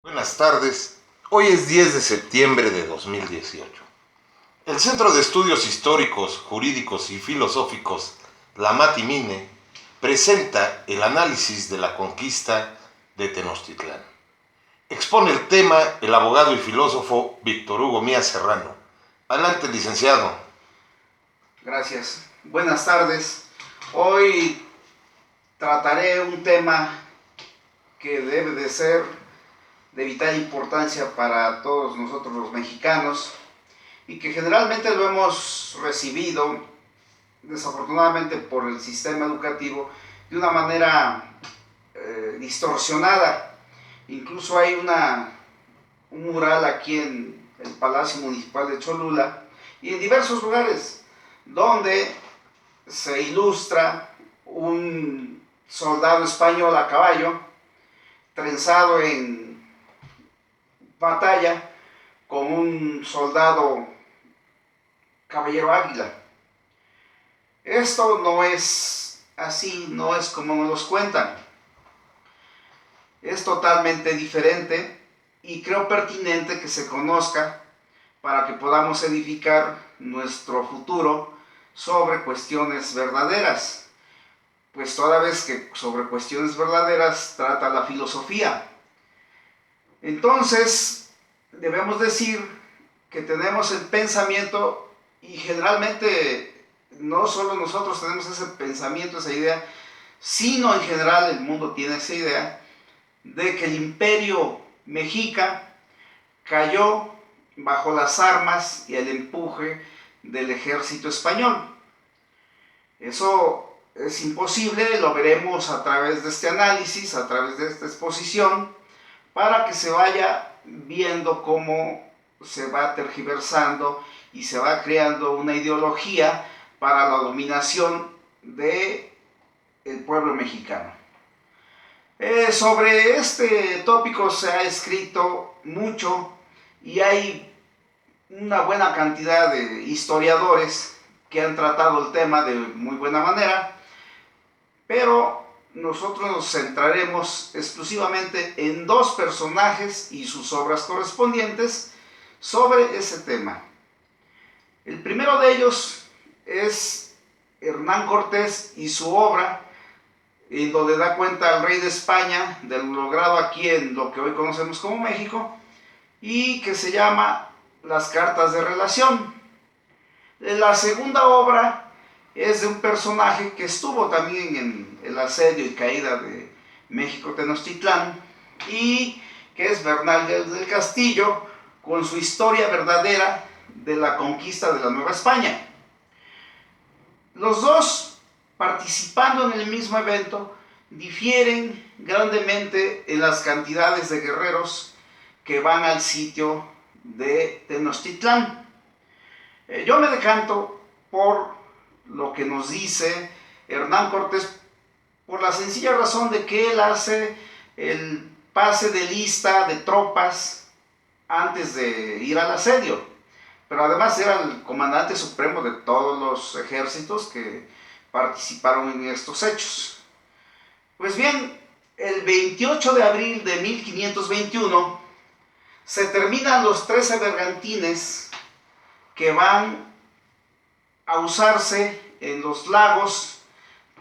Buenas tardes. Hoy es 10 de septiembre de 2018. El Centro de Estudios Históricos, Jurídicos y Filosóficos, la MATI-MINE, presenta el análisis de la conquista de Tenochtitlán. Expone el tema el abogado y filósofo Víctor Hugo Mía Serrano. Adelante, licenciado. Gracias. Buenas tardes. Hoy trataré un tema que debe de ser de vital importancia para todos nosotros los mexicanos y que generalmente lo hemos recibido, desafortunadamente por el sistema educativo, de una manera distorsionada. Incluso hay un mural aquí en el Palacio Municipal de Cholula y en diversos lugares donde se ilustra un soldado español a caballo trenzado en batalla con un soldado caballero águila. Esto no es así, no es como nos los cuentan. Es totalmente diferente y creo pertinente que se conozca para que podamos edificar nuestro futuro sobre cuestiones verdaderas. Pues toda vez que sobre cuestiones verdaderas trata la filosofía. Entonces, debemos decir que tenemos el pensamiento, y generalmente no solo nosotros tenemos ese pensamiento, esa idea, sino en general el mundo tiene esa idea, de que el imperio mexica cayó bajo las armas y el empuje del ejército español. Eso es imposible, lo veremos a través de este análisis, a través de esta exposición, para que se vaya viendo cómo se va tergiversando y se va creando una ideología para la dominación del pueblo mexicano. Sobre este tópico se ha escrito mucho y hay una buena cantidad de historiadores que han tratado el tema de muy buena manera, pero nosotros nos centraremos exclusivamente en dos personajes y sus obras correspondientes sobre ese tema. El primero de ellos es Hernán Cortés y su obra, en donde da cuenta al rey de España de lo logrado aquí en lo que hoy conocemos como México, y que se llama Las Cartas de Relación. La segunda obra es de un personaje que estuvo también en el asedio y caída de México Tenochtitlán, y que es Bernal del Castillo, con su historia verdadera de la conquista de la Nueva España. Los dos, participando en el mismo evento, difieren grandemente en las cantidades de guerreros que van al sitio de Tenochtitlán. Yo me decanto por lo que nos dice Hernán Cortés, por la sencilla razón de que él hace el pase de lista de tropas antes de ir al asedio, pero además era el comandante supremo de todos los ejércitos que participaron en estos hechos. Pues bien, el 28 de abril de 1521 se terminan los 13 bergantines que van a usarse en los lagos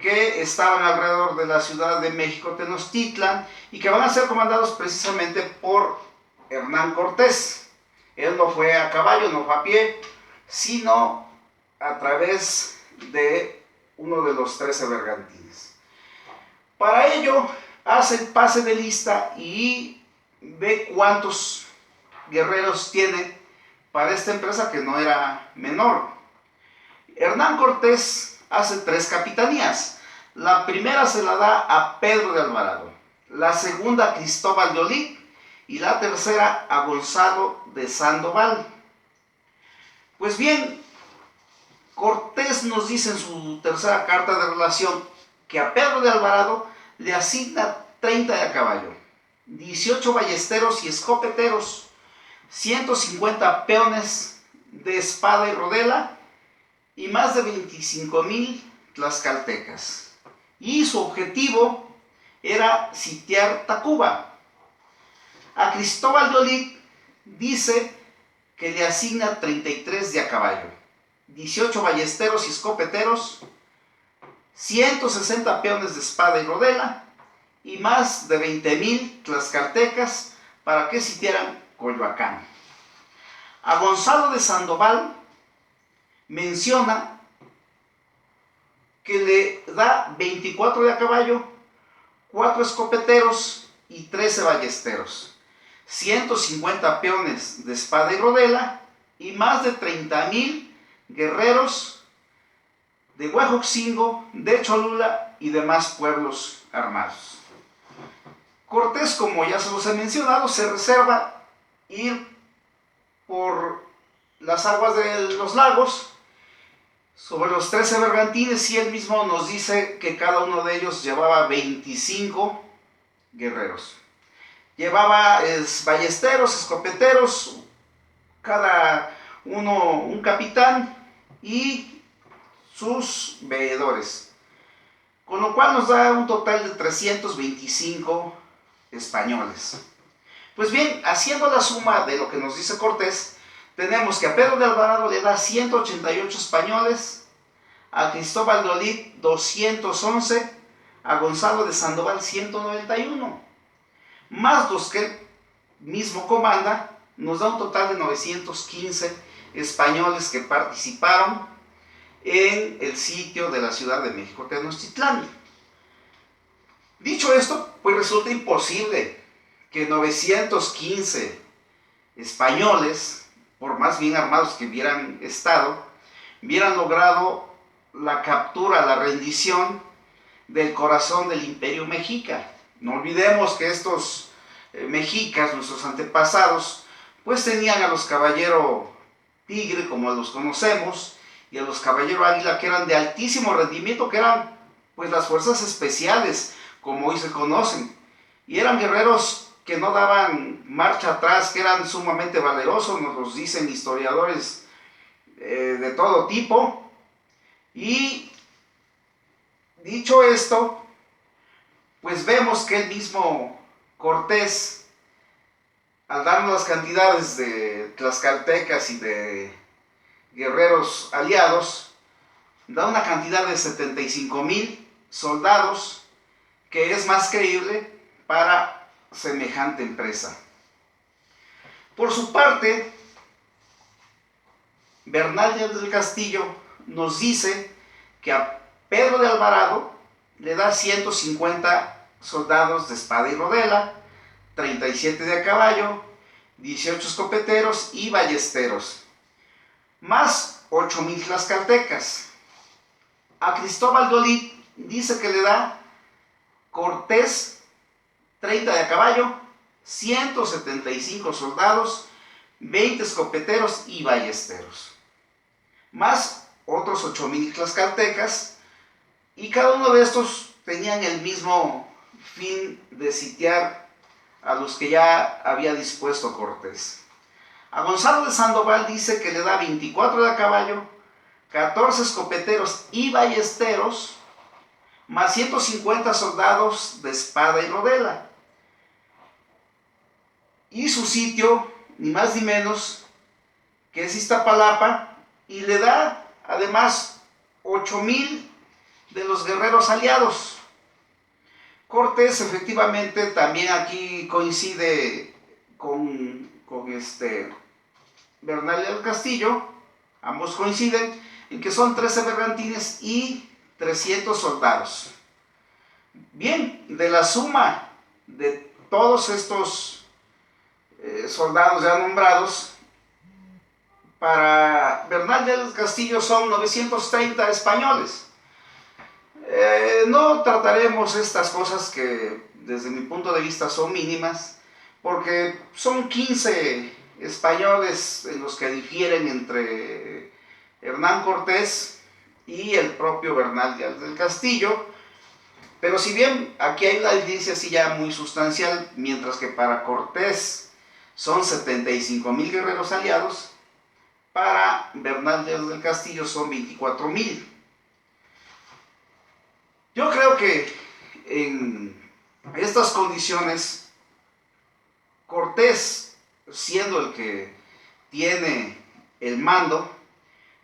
que estaban alrededor de la ciudad de México Tenochtitlan y que van a ser comandados precisamente por Hernán Cortés. Él no fue a caballo, no fue a pie, sino a través de uno de los 13 bergantines. Para ello hace el pase de lista y ve cuántos guerreros tiene para esta empresa, que no era menor. Hernán Cortés hace 3 capitanías. La primera se la da a Pedro de Alvarado, la segunda a Cristóbal de Olid y la tercera a Gonzalo de Sandoval. Pues bien, Cortés nos dice en su tercera carta de relación que a Pedro de Alvarado le asigna 30 de a caballo, 18 ballesteros y escopeteros, 150 peones de espada y rodela y más de 25,000 tlaxcaltecas. Y su objetivo era sitiar Tacuba. A Cristóbal de Olid dice que le asigna 33 de a caballo, 18 ballesteros y escopeteros, 160 peones de espada y rodela y más de 20,000 tlaxcaltecas para que sitiaran Coyoacán. A Gonzalo de Sandoval menciona que le da 24 de a caballo, 4 escopeteros y 13 ballesteros, 150 peones de espada y rodela y más de 30,000 guerreros de Huejoxingo, de Cholula y demás pueblos armados. Cortés, como ya se los he mencionado, se reserva ir por las aguas de los lagos sobre los 13 bergantines y él mismo nos dice que cada uno de ellos llevaba 25 guerreros. Llevaba ballesteros, escopeteros, cada uno un capitán y sus veedores, con lo cual nos da un total de 325 españoles. Pues bien, haciendo la suma de lo que nos dice Cortés, tenemos que a Pedro de Alvarado le da 188 españoles, a Cristóbal de Olid 211, a Gonzalo de Sandoval 191, más los que él mismo comanda, nos da un total de 915 españoles que participaron en el sitio de la Ciudad de México, Tenochtitlán. Dicho esto, pues resulta imposible que 915 españoles, por más bien armados que hubieran estado, hubieran logrado la captura, la rendición del corazón del Imperio Mexica. No olvidemos que estos mexicas, nuestros antepasados, pues tenían a los caballeros tigre, como los conocemos, y a los caballeros águila, que eran de altísimo rendimiento, que eran pues las fuerzas especiales, como hoy se conocen, y eran guerreros que no daban marcha atrás, que eran sumamente valerosos, nos los dicen historiadores de todo tipo. Y dicho esto, pues vemos que el mismo Cortés, al darnos las cantidades de tlaxcaltecas y de guerreros aliados, da una cantidad de 75,000 soldados, que es más creíble para semejante empresa. Por su parte, Bernal del Castillo nos dice que a Pedro de Alvarado le da 150 soldados de espada y rodela, 37 de a caballo, 18 escopeteros y ballesteros, más 8,000 tlaxcaltecas. A Cristóbal de Olid dice que le da Cortés 30 de a caballo, 175 soldados, 20 escopeteros y ballesteros, más otros 8,000 tlaxcaltecas, y cada uno de estos tenían el mismo fin de sitiar a los que ya había dispuesto Cortés. A Gonzalo de Sandoval dice que le da 24 de a caballo, 14 escopeteros y ballesteros, más 150 soldados de espada y rodela. Y su sitio, ni más ni menos, que es Iztapalapa, y le da además 8,000 de los guerreros aliados. Cortés efectivamente también aquí coincide con Bernal del Castillo, ambos coinciden en que son 13 bergantines y 300 soldados. Bien, de la suma de todos estos soldados ya nombrados, para Bernal del Castillo son 930 españoles. No trataremos estas cosas que desde mi punto de vista son mínimas, porque son 15 españoles en los que difieren entre Hernán Cortés y el propio Bernal del Castillo, pero si bien aquí hay una diferencia así ya muy sustancial, mientras que para Cortés son 75,000 guerreros aliados, para Bernal del Castillo son 24,000. Yo creo que en estas condiciones Cortés, siendo el que tiene el mando,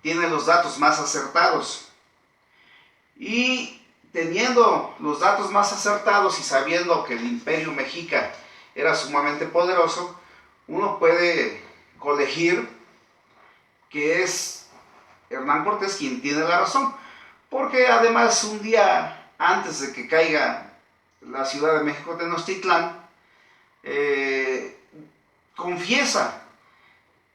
tiene los datos más acertados. Y teniendo los datos más acertados y sabiendo que el Imperio Mexica era sumamente poderoso, uno puede colegir que es Hernán Cortés quien tiene la razón, porque además un día antes de que caiga la Ciudad de México Tenochtitlán, confiesa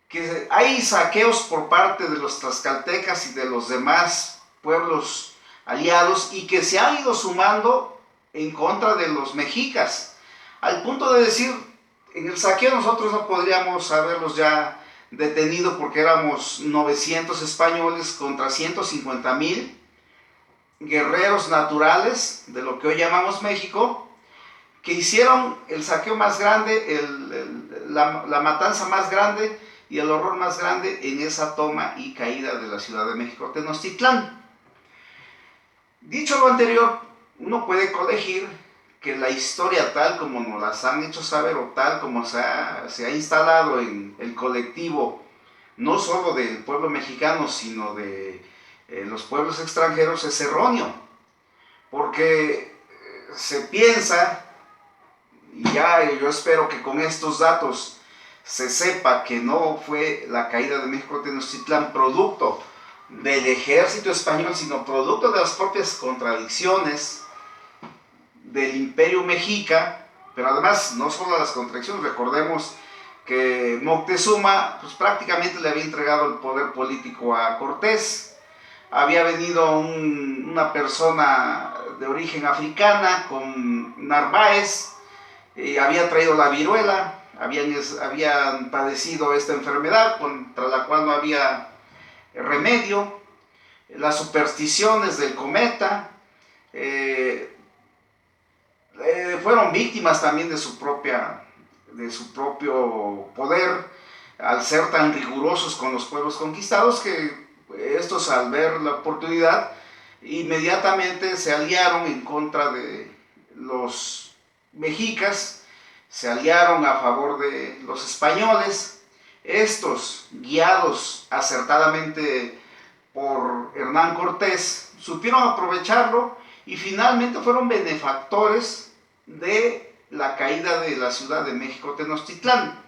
que hay saqueos por parte de los tlaxcaltecas y de los demás pueblos aliados y que se han ido sumando en contra de los mexicas, al punto de decir, en el saqueo nosotros no podríamos haberlos ya detenido porque éramos 900 españoles contra 150,000 guerreros naturales de lo que hoy llamamos México, que hicieron el saqueo más grande, la matanza más grande y el horror más grande en esa toma y caída de la Ciudad de México Tenochtitlán. Dicho lo anterior, uno puede colegir que la historia tal como nos las han hecho saber o tal como se ha instalado en el colectivo, no solo del pueblo mexicano, sino de los pueblos extranjeros, es erróneo, porque se piensa, y ya yo espero que con estos datos se sepa que no fue la caída de México Tenochtitlán producto del ejército español, sino producto de las propias contradicciones del Imperio Mexica, pero además no solo las contradicciones, recordemos que Moctezuma pues, prácticamente le había entregado el poder político a Cortés, había venido una persona de origen africana con Narváez, había traído la viruela, habían padecido esta enfermedad contra la cual no había remedio, las supersticiones del cometa, fueron víctimas también de su propio poder, al ser tan rigurosos con los pueblos conquistados, que estos, al ver la oportunidad, inmediatamente se aliaron en contra de los mexicas, se aliaron a favor de los españoles. Estos, guiados acertadamente por Hernán Cortés, supieron aprovecharlo y finalmente fueron benefactores de la caída de la Ciudad de México Tenochtitlán.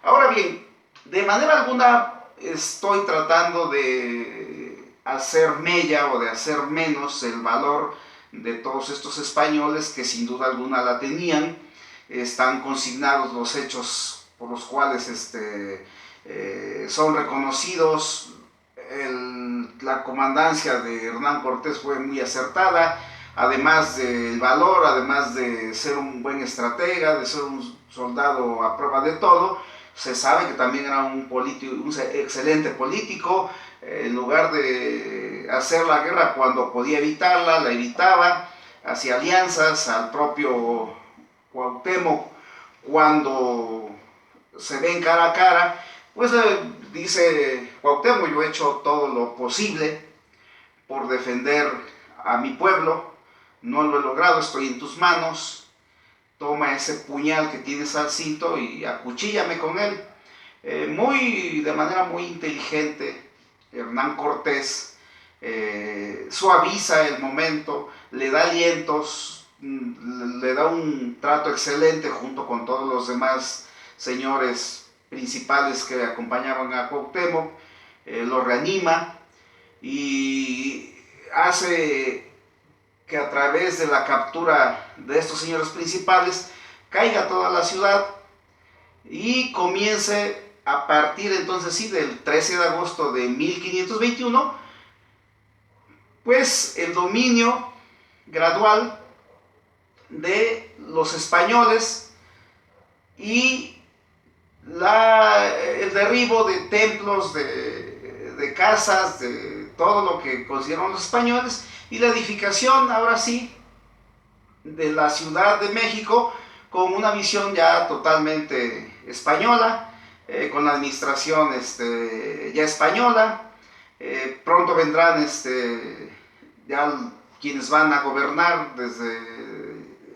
Ahora bien, de manera alguna estoy tratando de hacer mella o de hacer menos el valor de todos estos españoles que sin duda alguna la tenían. Están consignados los hechos por los cuales son reconocidos. La comandancia de Hernán Cortés fue muy acertada, además del valor, además de ser un buen estratega, de ser un soldado a prueba de todo. Se sabe que también era un excelente político. En lugar de hacer la guerra cuando podía evitarla, la evitaba, hacía alianzas. Al propio Cuauhtémoc, cuando se ven cara a cara, pues dice Cuauhtémoc: yo he hecho todo lo posible por defender a mi pueblo, no lo he logrado, estoy en tus manos, toma ese puñal que tienes al cinto y acuchíllame con él. De manera muy inteligente, Hernán Cortés suaviza el momento, le da alientos, le da un trato excelente junto con todos los demás señores principales que acompañaban a Cuauhtémoc, lo reanima y hace que a través de la captura de estos señores principales caiga toda la ciudad y comience a partir entonces sí del 13 de agosto de 1521 pues el dominio gradual de los españoles y el derribo de templos, de casas, de todo lo que consiguieron los españoles, y la edificación ahora sí de la Ciudad de México con una visión ya totalmente española, con la administración ya española. Pronto vendrán ya quienes van a gobernar desde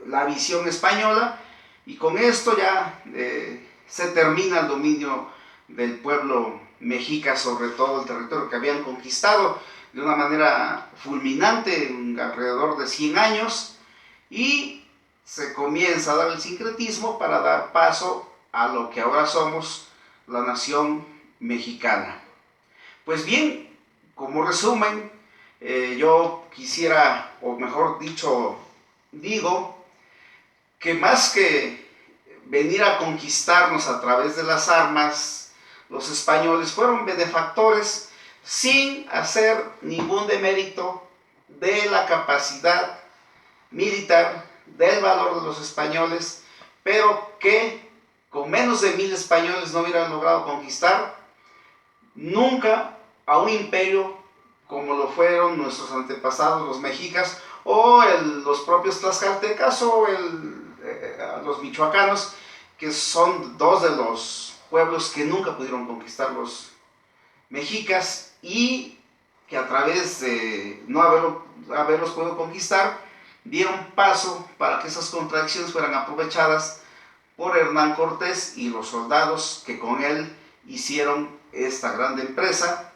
la visión española, Y con esto ya se termina el dominio del pueblo mexica sobre todo el territorio que habían conquistado de una manera fulminante en alrededor de 100 años, y se comienza a dar el sincretismo para dar paso a lo que ahora somos la nación mexicana. Pues bien, como resumen, yo quisiera, o mejor dicho, digo, que más que venir a conquistarnos a través de las armas, los españoles fueron benefactores sin hacer ningún demérito de la capacidad militar, del valor de los españoles, pero que con menos de 1000 españoles no hubieran logrado conquistar nunca a un imperio como lo fueron nuestros antepasados, los mexicas, o los propios tlaxcaltecas, o los michoacanos, que son dos de los pueblos que nunca pudieron conquistar los mexicas, y que a través de no haberlos podido conquistar, dieron paso para que esas contradicciones fueran aprovechadas por Hernán Cortés y los soldados que con él hicieron esta grande empresa,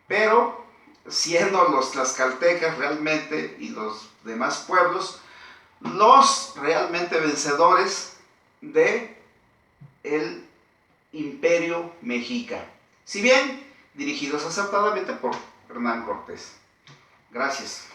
pero siendo los tlaxcaltecas realmente y los demás pueblos los realmente vencedores de el imperio mexica, si bien dirigidos acertadamente por Hernán Cortés. Gracias.